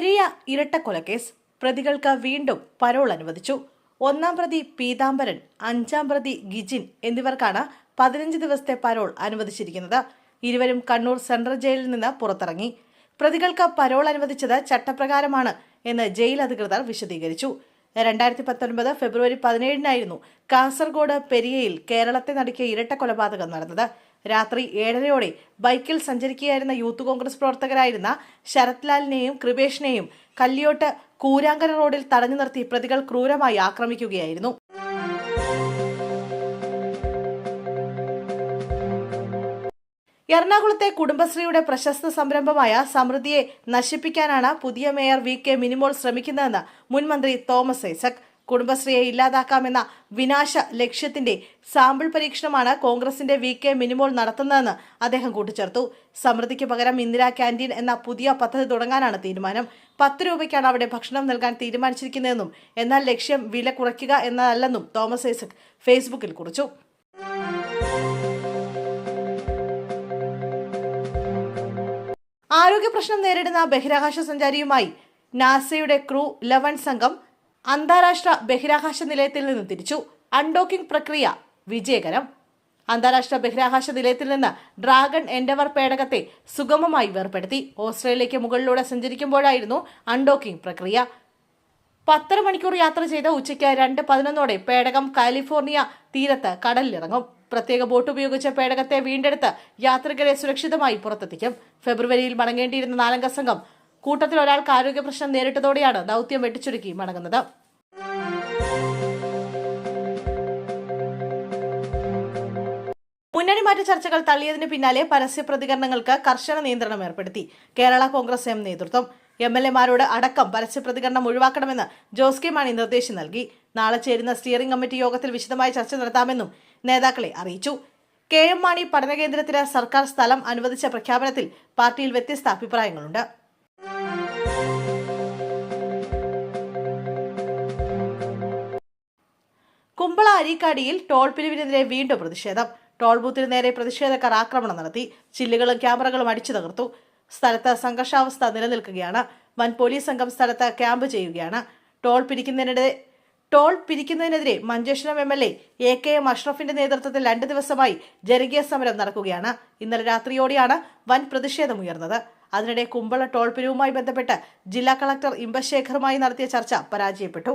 പെരിയ ഇരട്ടക്കൊലക്കേസ് പ്രതികൾക്ക് വീണ്ടും പരോൾ അനുവദിച്ചു. ഒന്നാം പ്രതി പീതാംബരൻ, അഞ്ചാം പ്രതി ഗിജിൻ എന്നിവർക്കാണ് 15 ദിവസത്തെ പരോൾ അനുവദിച്ചിരിക്കുന്നത്. ഇരുവരും കണ്ണൂർ സെൻട്രൽ ജയിലിൽ നിന്ന് പുറത്തിറങ്ങി. പ്രതികൾക്ക് പരോൾ അനുവദിച്ചത് ചട്ടപ്രകാരമാണ് എന്ന് ജയിൽ അധികൃതർ വിശദീകരിച്ചു. 2019 ഫെബ്രുവരി 17-നായിരുന്നു കാസർഗോഡ് പെരിയയിൽ കേരളത്തെ നടുക്കിയ ഇരട്ട കൊലപാതകം നടന്നത്. രാത്രി 7:30-ഓടെ ബൈക്കിൽ സഞ്ചരിക്കുകയായിരുന്ന യൂത്ത് കോൺഗ്രസ് പ്രവർത്തകരായിരുന്ന ശരത് ലാലിനെയും കൃപേഷിനെയും കല്ലിയോട്ട് കൂരാങ്കര റോഡിൽ തടഞ്ഞു നിർത്തി പ്രതികൾ ക്രൂരമായി ആക്രമിക്കുകയായിരുന്നു. എറണാകുളത്തെ കുടുംബശ്രീയുടെ പ്രശസ്ത സംരംഭമായ സമൃദ്ധിയെ നശിപ്പിക്കാനാണ് പുതിയ മേയർ VK മിനിമോൾ ശ്രമിക്കുന്നതെന്ന് മുൻമന്ത്രി തോമസ് ഐസക്. കുടുംബശ്രീയെ ഇല്ലാതാക്കാമെന്ന വിനാശ ലക്ഷ്യത്തിന്റെ സാമ്പിൾ പരീക്ഷണമാണ് കോൺഗ്രസിന്റെ VK മിനിമോൾ നടത്തുന്നതെന്ന് അദ്ദേഹം കൂട്ടിച്ചേർത്തു. സമൃദ്ധിക്ക് പകരം ഇന്ദിരാ ക്യാൻറ്റീൻ എന്ന പുതിയ പദ്ധതി തുടങ്ങാനാണ് തീരുമാനം. 10 രൂപയ്ക്കാണ് അവിടെ ഭക്ഷണം നൽകാൻ തീരുമാനിച്ചിരിക്കുന്നതെന്നും എന്നാൽ ലക്ഷ്യം വില കുറയ്ക്കുക എന്നതല്ലെന്നും തോമസ് ഐസക് ഫേസ്ബുക്കിൽ കുറിച്ചു. ആരോഗ്യ പ്രശ്നം നേരിടുന്ന ബഹിരാകാശ സഞ്ചാരിയുമായി നാസയുടെ ക്രൂ 11 സംഘം അന്താരാഷ്ട്ര ബഹിരാകാശ നിലയത്തിൽ നിന്ന് തിരിച്ചു. അൺഡോക്കിംഗ് പ്രക്രിയ വിജയകരം. അന്താരാഷ്ട്ര ബഹിരാകാശ നിലയത്തിൽ നിന്ന് ഡ്രാഗൺ എൻഡവർ പേടകത്തെ സുഗമമായി വേർപെടുത്തി. ഓസ്ട്രേലിയയ്ക്ക് മുകളിലൂടെ സഞ്ചരിക്കുമ്പോഴായിരുന്നു അൺഡോക്കിംഗ് പ്രക്രിയ. 10 മണിക്കൂർ യാത്ര ചെയ്ത് ഉച്ചയ്ക്ക് 2:11-ഓടെ പേടകം കാലിഫോർണിയ തീരത്ത് കടലിലിറങ്ങും. പ്രത്യേക ബോട്ട് ഉപയോഗിച്ച പേടകത്തെ വീണ്ടെടുത്ത് യാത്രികരെ സുരക്ഷിതമായി പുറത്തെത്തിക്കും. ഫെബ്രുവരിയിൽ മടങ്ങേണ്ടിയിരുന്ന 4-അംഗ സംഘം കൂട്ടത്തിൽ ഒരാൾക്ക് ആരോഗ്യ പ്രശ്നം നേരിട്ടതോടെയാണ് ദൌത്യം വെട്ടിച്ചുരുക്കി മടങ്ങുന്നത്. മുന്നണി മാറ്റ ചർച്ചകൾ തള്ളിയതിന് പിന്നാലെ പരസ്യ പ്രതികരണങ്ങൾക്ക് കർശന നിയന്ത്രണം ഏർപ്പെടുത്തി കേരള കോൺഗ്രസ് എം നേതൃത്വം. MLA-മാരോട് അടക്കം പരസ്യ പ്രതികരണം ഒഴിവാക്കണമെന്ന് ജോസ് കെ മാണി നിർദ്ദേശം നൽകി. നാളെ ചേരുന്ന സ്റ്റിയറിംഗ് കമ്മിറ്റി യോഗത്തിൽ വിശദമായ ചർച്ച നടത്താമെന്നും നേതാക്കളെ അറിയിച്ചു. KM മാണി പഠന കേന്ദ്രത്തിന് സർക്കാർ സ്ഥലം അനുവദിച്ച പ്രഖ്യാപനത്തിൽ പാർട്ടിയിൽ വ്യത്യസ്ത അഭിപ്രായങ്ങളുണ്ട്. കുമ്പള അരീക്കാടിയിൽ ടോൾ പിരിവിനെതിരെ വീണ്ടും പ്രതിഷേധം. ടോൾ ബൂത്തിന് നേരെ പ്രതിഷേധക്കാർ ആക്രമണം നടത്തി. ചില്ലുകളും ക്യാമറകളും അടിച്ചു തകർത്തു. സ്ഥലത്ത് സംഘർഷാവസ്ഥ നിലനിൽക്കുകയാണ്. വൻ പോലീസ് സംഘം സ്ഥലത്ത് ക്യാമ്പ് ചെയ്യുകയാണ്. ടോൾ പിരിക്കുന്നതിനെതിരെ മഞ്ചേശ്വരം MLA AKM അഷ്റഫിന്റെ നേതൃത്വത്തിൽ 2 ദിവസമായി ജനകീയ സമരം നടക്കുകയാണ്. ഇന്നലെ രാത്രിയോടെയാണ് വൻ പ്രതിഷേധമുയർന്നത്. അതിനിടെ കുമ്പള ടോൾ പിരിവുമായി ബന്ധപ്പെട്ട് ജില്ലാ കളക്ടർ ഇമ്പശേഖറുമായി നടത്തിയ ചർച്ച പരാജയപ്പെട്ടു.